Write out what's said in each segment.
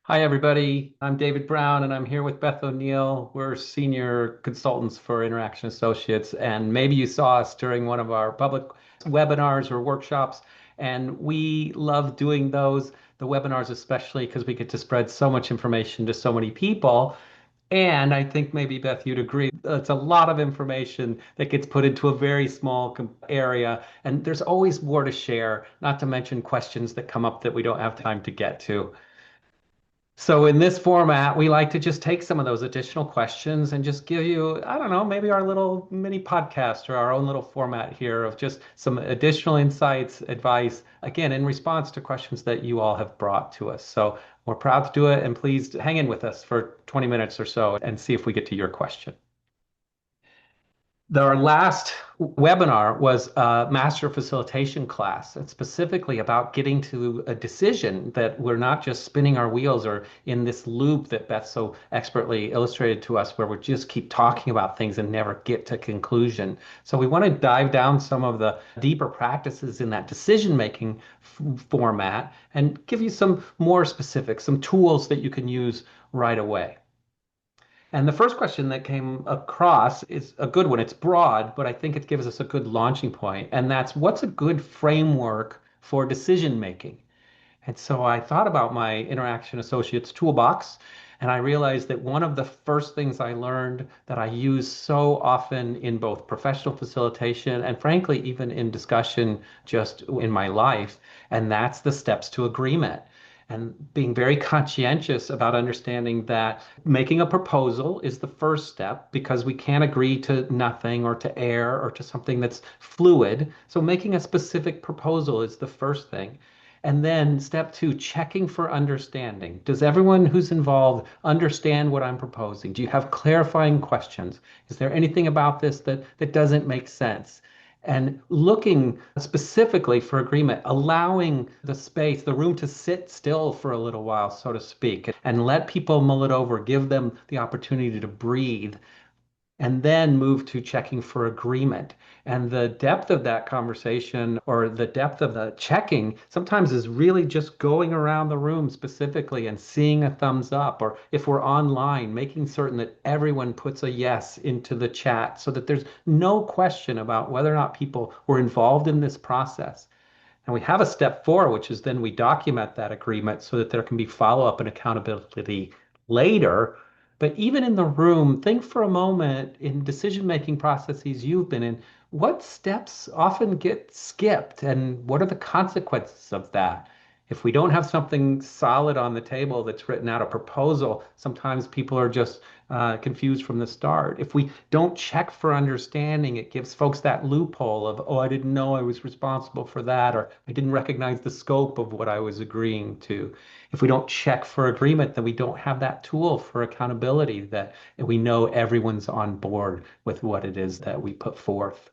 Hi, everybody. I'm David Brown, and I'm here with Beth O'Neill. We're senior consultants for Interaction Associates, and maybe you saw us during one of our public webinars or workshops, and we love doing those, the webinars especially, because we get to spread so much information to so many people. And I think maybe, Beth, you'd agree, it's a lot of information that gets put into a very small area, and there's always more to share, not to mention questions that come up that we don't have time to get to. So in this format, we like to just take some of those additional questions and just give you, I don't know, maybe our little mini podcast or our own little format here of just some additional insights, advice, again, in response to questions that you all have brought to us. So we're proud to do it, and please hang in with us for 20 minutes or so and see if we get to your question. Our last webinar was a master facilitation class, and specifically about getting to a decision that we're not just spinning our wheels or in this loop that Beth so expertly illustrated to us, where we just keep talking about things and never get to conclusion. So we want to dive down some of the deeper practices in that decision-making format and give you some more specifics, some tools that you can use right away. And the first question that came across is a good one. It's broad, but I think it gives us a good launching point. And that's, what's a good framework for decision making? And so I thought about my Interaction Associates toolbox, and I realized that one of the first things I learned that I use so often in both professional facilitation and frankly, even in discussion just in my life, and that's the steps to agreement. And being very conscientious about understanding that making a proposal is the first step because we can't agree to nothing or to air or to something that's fluid. So making a specific proposal is the first thing. And then step two, checking for understanding. Does everyone who's involved understand what I'm proposing? Do you have clarifying questions? Is there anything about this that doesn't make sense? And looking specifically for agreement, allowing the space, the room to sit still for a little while, so to speak, and let people mull it over, give them the opportunity to breathe, and then move to checking for agreement. And the depth of that conversation or the depth of the checking sometimes is really just going around the room specifically and seeing a thumbs up, or if we're online, making certain that everyone puts a yes into the chat so that there's no question about whether or not people were involved in this process. And we have a step four, which is then we document that agreement so that there can be follow-up and accountability later. But even in the room, think for a moment in decision-making processes you've been in, what steps often get skipped and what are the consequences of that? If we don't have something solid on the table that's written out a proposal, sometimes people are just confused from the start. If we don't check for understanding, it gives folks that loophole of, oh, I didn't know I was responsible for that, or I didn't recognize the scope of what I was agreeing to. If we don't check for agreement, then we don't have that tool for accountability that we know everyone's on board with what it is that we put forth.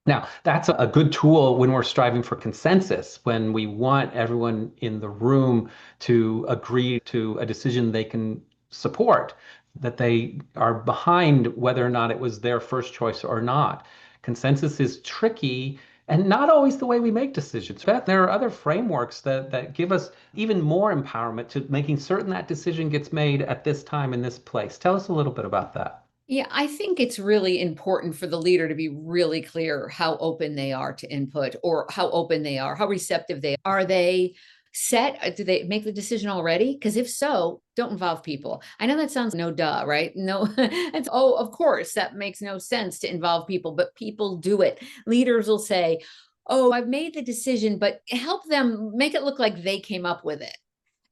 Now, that's a good tool when we're striving for consensus, when we want everyone in the room to agree to a decision they can support, that they are behind whether or not it was their first choice or not. Consensus is tricky and not always the way we make decisions. Beth, there are other frameworks that give us even more empowerment to making certain that decision gets made at this time in this place. Tell us a little bit about that. Yeah, I think it's really important for the leader to be really clear how open they are to input or how open they are, how receptive they are. Are they set? Do they make the decision already? Because if so, don't involve people. I know that sounds no duh, right? No, it's, oh, of course, that makes no sense to involve people, but people do it. Leaders will say, oh, I've made the decision, but help them make it look like they came up with it.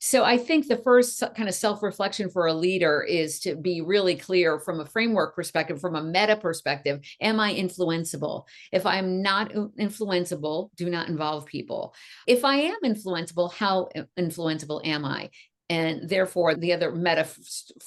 So I think the first kind of self-reflection for a leader is to be really clear from a framework perspective, from a meta perspective. Am I influenceable? If I'm not influenceable, do not involve people. If I am influenceable, how influenceable am I? And therefore, the other meta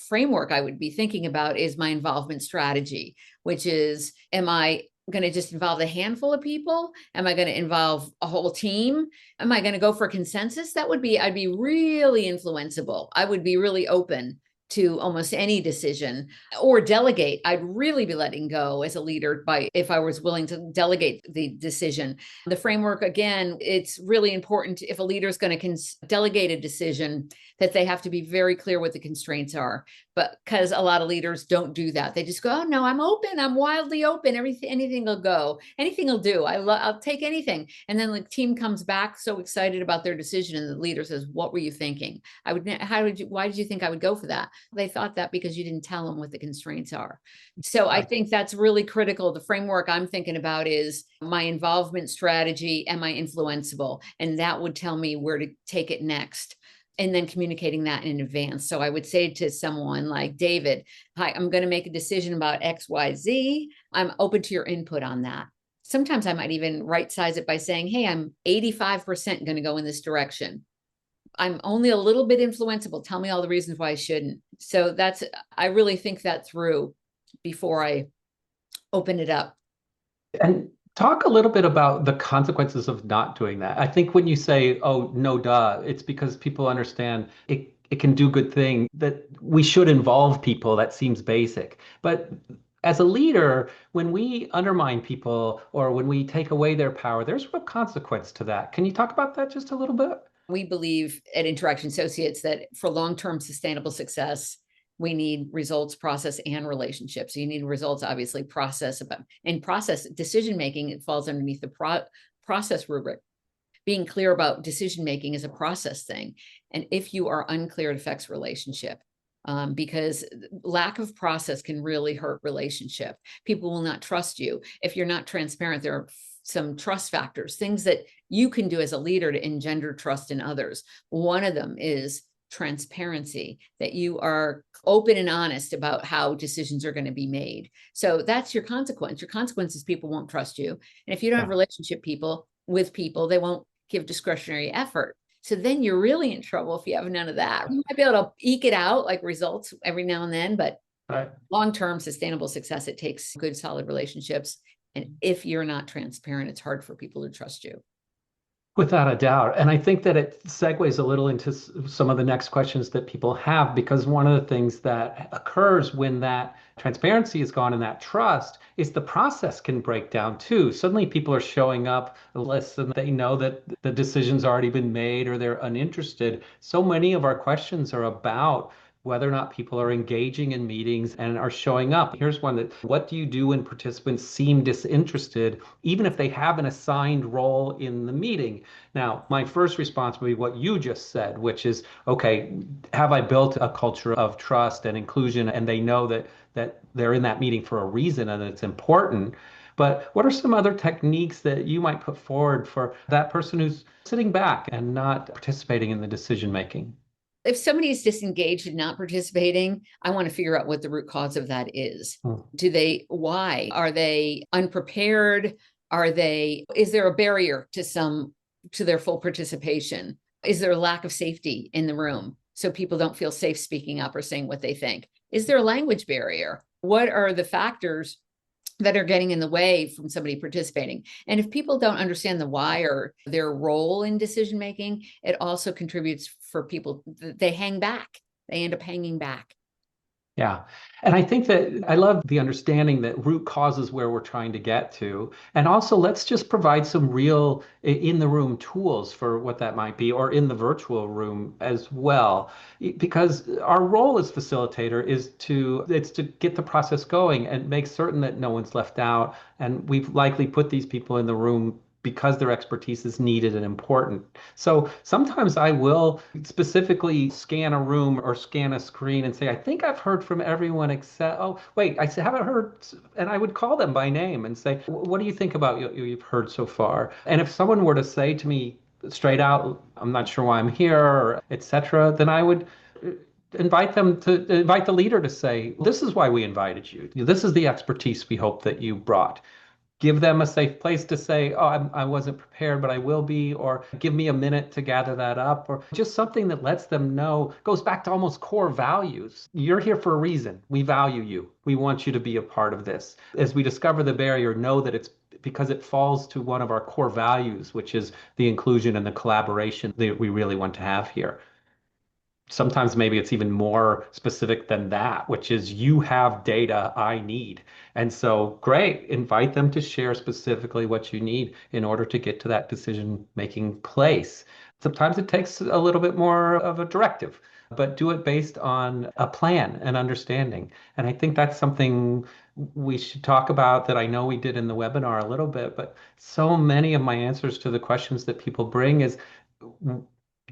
framework I would be thinking about is my involvement strategy, which is, am I going to just involve a handful of people? Am I going to involve a whole team? Am I going to go for consensus? That would be, I'd be really influenceable. I would be really open to almost any decision, or delegate. I'd really be letting go as a leader by if I was willing to delegate the decision. The framework, again, it's really important if a leader is going to delegate a decision that they have to be very clear what the constraints are. But because a lot of leaders don't do that, they just go, "Oh no, I'm open. I'm wildly open. Everything, anything will go. Anything will do. I'll take anything." And then the team comes back so excited about their decision, and the leader says, "What were you thinking? Why did you think I would go for that?" They thought that because you didn't tell them what the constraints are. So I think that's really critical. The framework I'm thinking about is my involvement strategy. Am I influenceable? And that would tell me where to take it next. And then communicating that in advance. So I would say to someone like David, "Hi, I'm going to make a decision about XYZ. I'm open to your input on that." Sometimes I might even right size it by saying, "Hey, I'm 85% going to go in this direction. I'm only a little bit influenceable. Tell me all the reasons why I shouldn't." So I really think that through before I open it up. And talk a little bit about the consequences of not doing that. I think when you say, oh, no, duh, it's because people understand it can do good thing, that we should involve people. That seems basic. But as a leader, when we undermine people or when we take away their power, there's real consequence to that. Can you talk about that just a little bit? We believe at Interaction Associates that for long-term sustainable success, we need results, process, and relationships. You need results, obviously, process and process decision making. It falls underneath the process rubric. Being clear about decision making is a process thing, and if you are unclear, it affects relationship. Because lack of process can really hurt relationship. People will not trust you if you're not transparent. There are some trust factors, things that you can do as a leader to engender trust in others. One of them is transparency, that you are open and honest about how decisions are going to be made. So that's your consequence. Your consequence is people won't trust you. And if you don't have relationship with people, they won't give discretionary effort. So then you're really in trouble if you have none of that. You might be able to eke it out like results every now and then, but long-term sustainable success, it takes good, solid relationships. And if you're not transparent, it's hard for people to trust you. Without a doubt. And I think that it segues a little into some of the next questions that people have, because one of the things that occurs when that transparency is gone and that trust is the process can break down too. Suddenly people are showing up less and they know that the decision's already been made or they're uninterested. So many of our questions are about whether or not people are engaging in meetings and are showing up. Here's one that, what do you do when participants seem disinterested, even if they have an assigned role in the meeting? Now, my first response would be what you just said, which is, okay, have I built a culture of trust and inclusion and they know that they're in that meeting for a reason and it's important? But what are some other techniques that you might put forward for that person who's sitting back and not participating in the decision making? If somebody is disengaged and not participating, I want to figure out what the root cause of that is. Why? Are they unprepared? Is there a barrier to their full participation? Is there a lack of safety in the room so people don't feel safe speaking up or saying what they think? Is there a language barrier? What are the factors that are getting in the way from somebody participating? And if people don't understand the why or their role in decision making, it also contributes for people. They hang back. They end up hanging back. Yeah. And I think that I love the understanding that root cause is where we're trying to get to. And also, let's just provide some real in the room tools for what that might be, or in the virtual room as well. Because our role as facilitator it's to get the process going and make certain that no one's left out. And we've likely put these people in the room because their expertise is needed and important. So sometimes I will specifically scan a room or scan a screen and say, I think I've heard from everyone except, oh, wait, I haven't heard. And I would call them by name and say, what do you think about what you've heard so far? And if someone were to say to me straight out, I'm not sure why I'm here, or etc., then I would invite the leader to say, this is why we invited you. This is the expertise we hope that you brought. Give them a safe place to say, oh, I wasn't prepared, but I will be, or give me a minute to gather that up, or just something that lets them know, goes back to almost core values. You're here for a reason. We value you. We want you to be a part of this. As we discover the barrier, know that it's because it falls to one of our core values, which is the inclusion and the collaboration that we really want to have here. sometimes maybe it's even more specific than that, which is you have data I need. And so, great, invite them to share specifically what you need in order to get to that decision making place. Sometimes it takes a little bit more of a directive, but do it based on a plan and understanding. And I think that's something we should talk about that I know we did in the webinar a little bit, but so many of my answers to the questions that people bring is,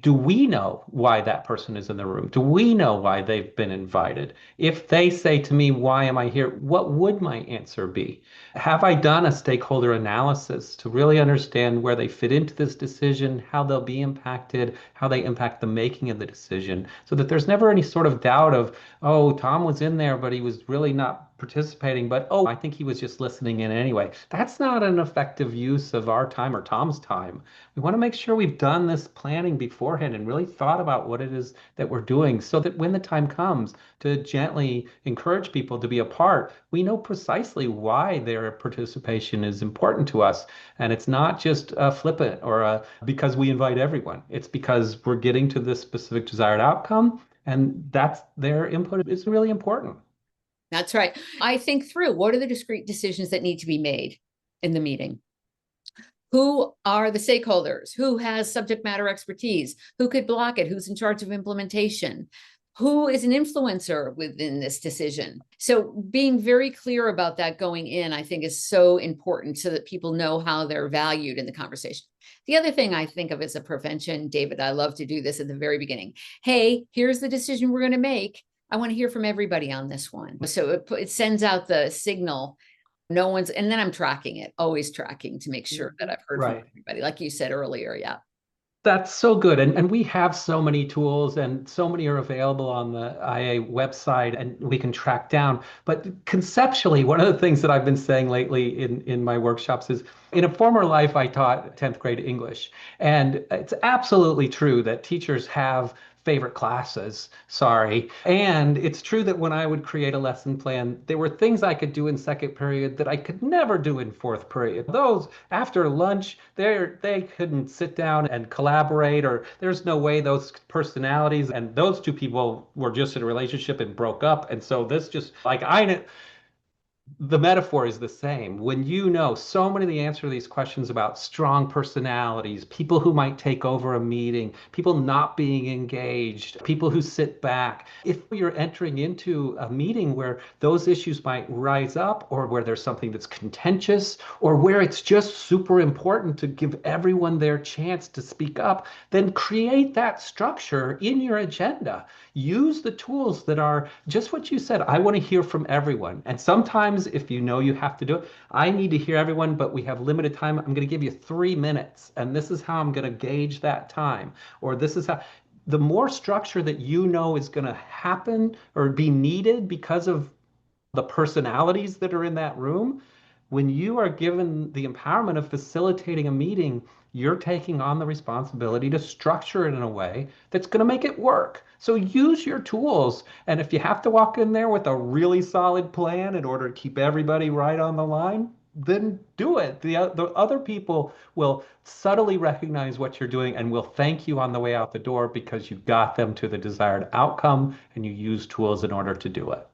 do we know why that person is in the room? Do we know why they've been invited? If they say to me, why am I here? What would my answer be? Have I done a stakeholder analysis to really understand where they fit into this decision, how they'll be impacted, how they impact the making of the decision, so that there's never any sort of doubt of, oh, Tom was in there, but he was really not participating, but oh, I think he was just listening in anyway. That's not an effective use of our time or Tom's time. We want to make sure we've done this planning beforehand and really thought about what it is that we're doing so that when the time comes to gently encourage people to be a part, we know precisely why their participation is important to us. And it's not just flippant or because we invite everyone. It's because we're getting to this specific desired outcome, and that's their input is really important. That's right. I think through what are the discrete decisions that need to be made in the meeting? Who are the stakeholders? Who has subject matter expertise? Who could block it? Who's in charge of implementation? Who is an influencer within this decision? So being very clear about that going in, I think is so important so that people know how they're valued in the conversation. The other thing I think of as a prevention, David, I love to do this at the very beginning. Hey, here's the decision we're going to make. I want to hear from everybody on this one. So it sends out the signal. No one's, and then I'm tracking it, always tracking to make sure that I've heard from Right. everybody, like you said earlier. Yeah. That's so good. And we have so many tools and so many are available on the IA website and we can track down. But conceptually, one of the things that I've been saying lately in my workshops is in a former life, I taught 10th grade English. And it's absolutely true that teachers have favorite classes. Sorry. And it's true that when I would create a lesson plan, there were things I could do in second period that I could never do in fourth period. Those after lunch, they couldn't sit down and collaborate, or there's no way those personalities and those two people were just in a relationship and broke up. And so this just like the metaphor is the same. When you know so many of the answer to these questions about strong personalities, people who might take over a meeting, people not being engaged, people who sit back, if you're entering into a meeting where those issues might rise up or where there's something that's contentious or where it's just super important to give everyone their chance to speak up, then create that structure in your agenda. Use the tools that are just what you said. I want to hear from everyone. And sometimes, if you know you have to do it, I need to hear everyone, but we have limited time. I'm going to give you 3 minutes, and this is how I'm going to gauge that time. Or this is how. The more structure that you know is going to happen or be needed because of the personalities that are in that room, when you are given the empowerment of facilitating a meeting, you're taking on the responsibility to structure it in a way that's going to make it work. So use your tools. And if you have to walk in there with a really solid plan in order to keep everybody right on the line, then do it. The other people will subtly recognize what you're doing and will thank you on the way out the door because you got them to the desired outcome and you use tools in order to do it.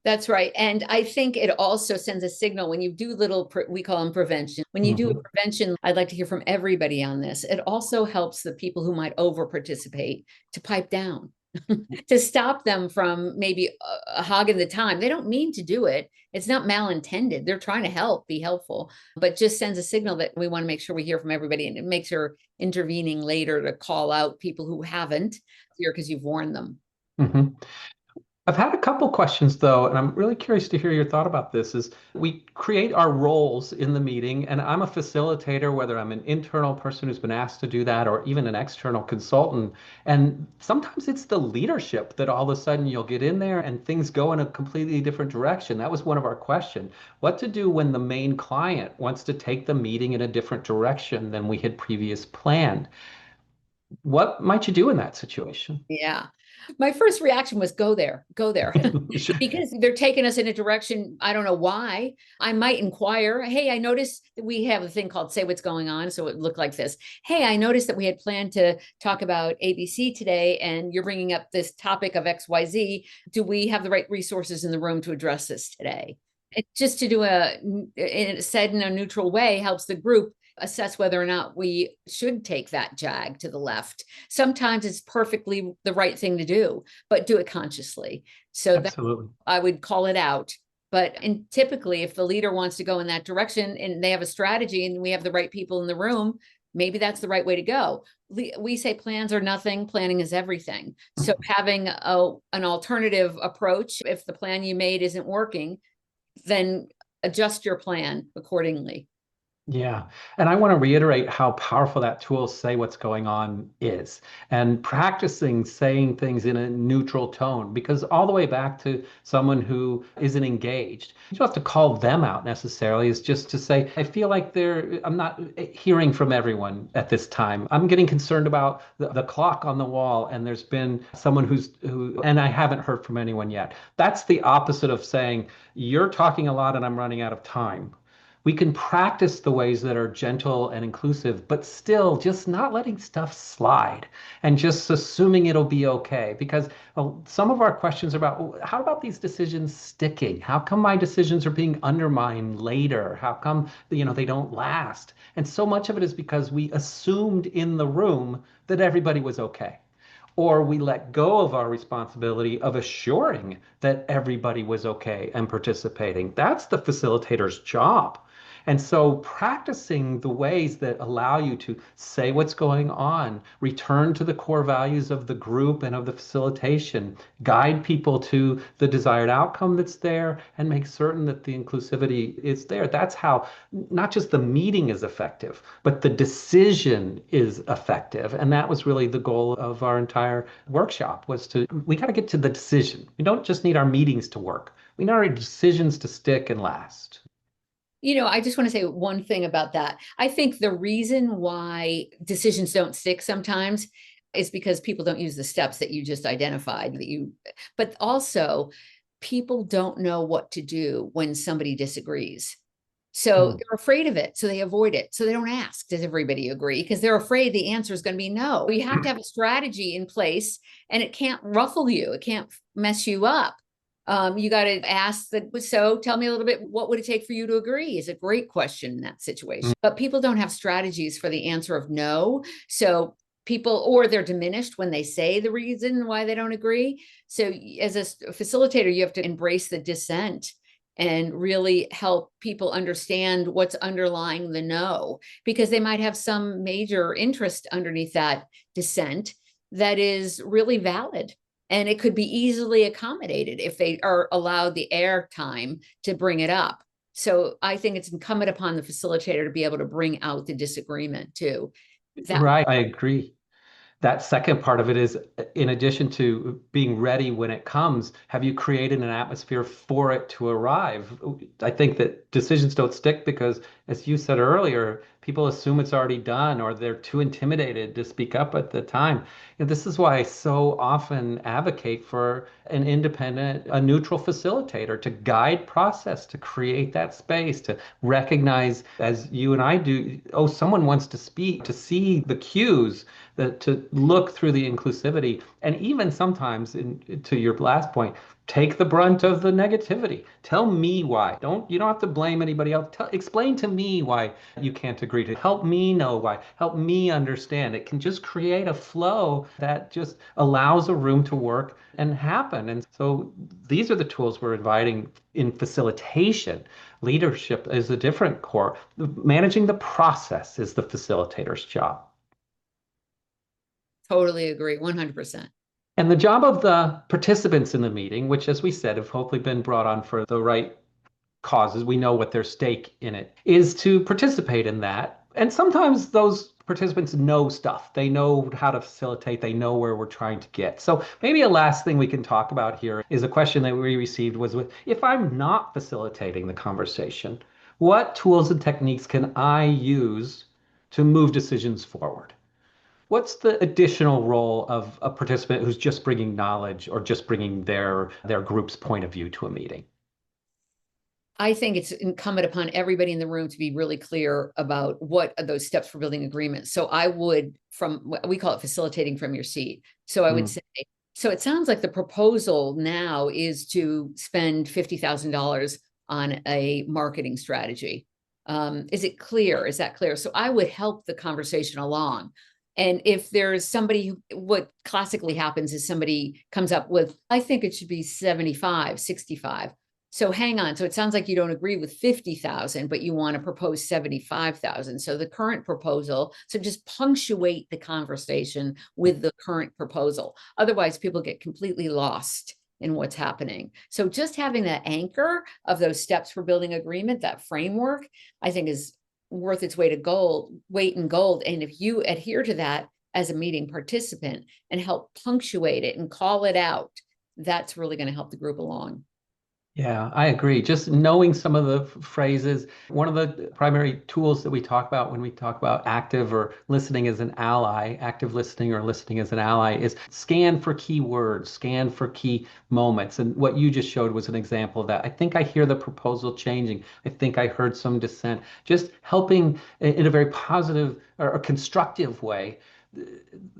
That's right. And I think it also sends a signal when you do little, we call them prevention. When you do a Mhm. prevention, I'd like to hear from everybody on this. It also helps the people who might over participate to pipe down, to stop them from maybe hogging the time. They don't mean to do it. It's not malintended. They're trying to help, be helpful, but just sends a signal that we want to make sure we hear from everybody. And it makes her intervening later to call out people who haven't here because you've warned them. Mhm. I've had a couple questions though, and I'm really curious to hear your thought about this. Is we create our roles in the meeting, and I'm a facilitator, whether I'm an internal person who's been asked to do that or even an external consultant. And sometimes it's the leadership that all of a sudden you'll get in there and things go in a completely different direction. That was one of our questions. What to do when the main client wants to take the meeting in a different direction than we had previous planned? What might you do in that situation? Yeah. My first reaction was go there, Sure. because they're taking us in a direction. I don't know why. I might inquire, hey, I noticed that we have a thing called say what's going on. So it looked like this. Hey, I noticed that we had planned to talk about ABC today, and you're bringing up this topic of XYZ. Do we have the right resources in the room to address this today? It, just to do said in a neutral way helps the group assess whether or not we should take that jag to the left. Sometimes it's perfectly the right thing to do, but do it consciously. So that Absolutely. I would call it out. But and typically, if the leader wants to go in that direction and they have a strategy and we have the right people in the room, maybe that's the right way to go. We say plans are nothing, planning is everything. So having an alternative approach, if the plan you made isn't working, then adjust your plan accordingly. Yeah. And I want to reiterate how powerful that tool, Say What's Going On, is. And practicing saying things in a neutral tone, because all the way back to someone who isn't engaged, you don't have to call them out necessarily. It's just to say, I feel like I'm not hearing from everyone at this time. I'm getting concerned about the clock on the wall, and there's been someone and I haven't heard from anyone yet. That's the opposite of saying, you're talking a lot and I'm running out of time. We can practice the ways that are gentle and inclusive, but still just not letting stuff slide and just assuming it'll be okay. Because well, some of our questions are about, well, how about these decisions sticking? How come my decisions are being undermined later? How come, they don't last? And so much of it is because we assumed in the room that everybody was okay, or we let go of our responsibility of assuring that everybody was okay and participating. That's the facilitator's job. And so practicing the ways that allow you to say what's going on, return to the core values of the group and of the facilitation, guide people to the desired outcome that's there, and make certain that the inclusivity is there. That's how not just the meeting is effective, but the decision is effective. And that was really the goal of our entire workshop, was we got to get to the decision. We don't just need our meetings to work. We need our decisions to stick and last. I just want to say one thing about that. I think the reason why decisions don't stick sometimes is because people don't use the steps that you just identified but also people don't know what to do when somebody disagrees. So Mm. they're afraid of it. So they avoid it. So they don't ask, does everybody agree? Because they're afraid the answer is going to be no. You have to have a strategy in place and it can't ruffle you. It can't mess you up. You got to ask that. So tell me a little bit, what would it take for you to agree is a great question in that situation. But people don't have strategies for the answer of no. So people, or they're diminished when they say the reason why they don't agree. So as a facilitator, you have to embrace the dissent and really help people understand what's underlying the no, because they might have some major interest underneath that dissent that is really valid. And it could be easily accommodated if they are allowed the air time to bring it up. So I think it's incumbent upon the facilitator to be able to bring out the disagreement too. That Right, I agree. That second part of it is, in addition to being ready when it comes, have you created an atmosphere for it to arrive? I think that decisions don't stick because, as you said earlier, people assume it's already done or they're too intimidated to speak up at the time. And this is why I so often advocate for an independent, a neutral facilitator to guide process, to create that space, to recognize, as you and I do, oh, someone wants to speak, to see the cues, to look through the inclusivity, and even sometimes, to your last point, take the brunt of the negativity. Tell me why. You don't have to blame anybody else. Explain to me why you can't agree to. Help me know why. Help me understand. It can just create a flow that just allows a room to work and happen. And so these are the tools we're inviting in facilitation. Leadership is a different core. Managing the process is the facilitator's job. totally agree, 100%. And the job of the participants in the meeting, which, as we said, have hopefully been brought on for the right causes, we know what their stake in it is, to participate in that. And sometimes those participants know stuff. They know how to facilitate. They know where we're trying to get. So maybe a last thing we can talk about here is a question that we received was, if I'm not facilitating the conversation, what tools and techniques can I use to move decisions forward? What's the additional role of a participant who's just bringing knowledge or just bringing their group's point of view to a meeting? I think it's incumbent upon everybody in the room to be really clear about what are those steps for building agreement. So I would, from we call it facilitating from your seat. So I would Mm. say, so it sounds like the proposal now is to spend $50,000 on a marketing strategy. Is it clear? Is that clear? So I would help the conversation along. And if there's somebody who, what classically happens is somebody comes up with, I think it should be 75, 65. So hang on. So it sounds like you don't agree with 50,000, but you want to propose 75,000. So the current proposal, so just punctuate the conversation with the current proposal. Otherwise, people get completely lost in what's happening. So just having that anchor of those steps for building agreement, that framework, I think is worth its weight in gold. And if you adhere to that as a meeting participant and help punctuate it and call it out, that's really going to help the group along. Yeah, I agree. Just knowing some of the phrases, one of the primary tools that we talk about when we talk about active or listening as an ally, active listening or listening as an ally, is scan for key words, scan for key moments. And what you just showed was an example of that. I think I hear the proposal changing. I think I heard some dissent. Just helping in a very positive or a constructive way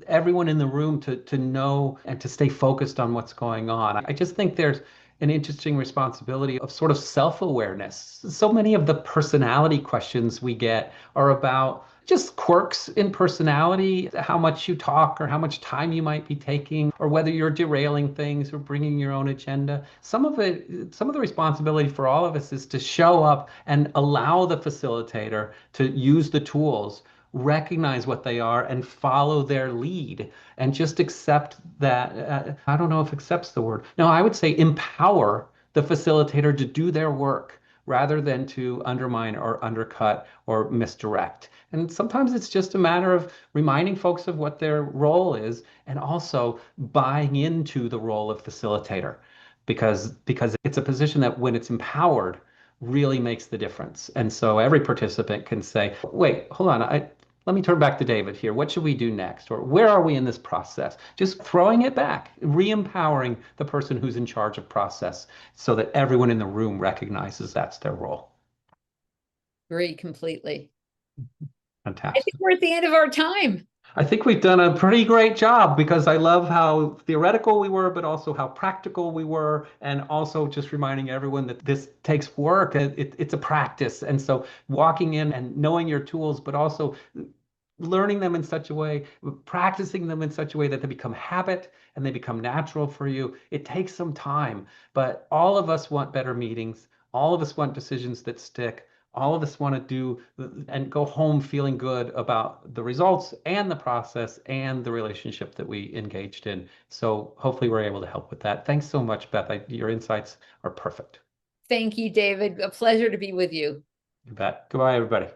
everyone in the room to know and to stay focused on what's going on. I just think there's an interesting responsibility of sort of self-awareness. So many of the personality questions we get are about just quirks in personality, how much you talk or how much time you might be taking, or whether you're derailing things or bringing your own agenda. Some of the responsibility for all of us is to show up and allow the facilitator to use the tools, recognize what they are, and follow their lead and just accept that. I don't know if accepts the word. No, I would say empower the facilitator to do their work rather than to undermine or undercut or misdirect. And sometimes it's just a matter of reminding folks of what their role is and also buying into the role of facilitator because it's a position that when it's empowered really makes the difference. And so every participant can say, wait, hold on, let me turn back to David here. What should we do next? Or where are we in this process? Just throwing it back, re-empowering the person who's in charge of process so that everyone in the room recognizes that's their role. Agree completely. I think Fantastic. we're at the end of our time. I think we've done a pretty great job because I love how theoretical we were, but also how practical we were, and also just reminding everyone that this takes work. It's a practice. And so walking in and knowing your tools, but also learning them in such a way, practicing them in such a way that they become habit and they become natural for you. It takes some time, but all of us want better meetings. All of us want decisions that stick. All of us want to do and go home feeling good about the results and the process and the relationship that we engaged in. So hopefully we're able to help with that. Thanks so much, Beth. Your insights are perfect. Thank you, David. A pleasure to be with you. You bet. Goodbye, everybody.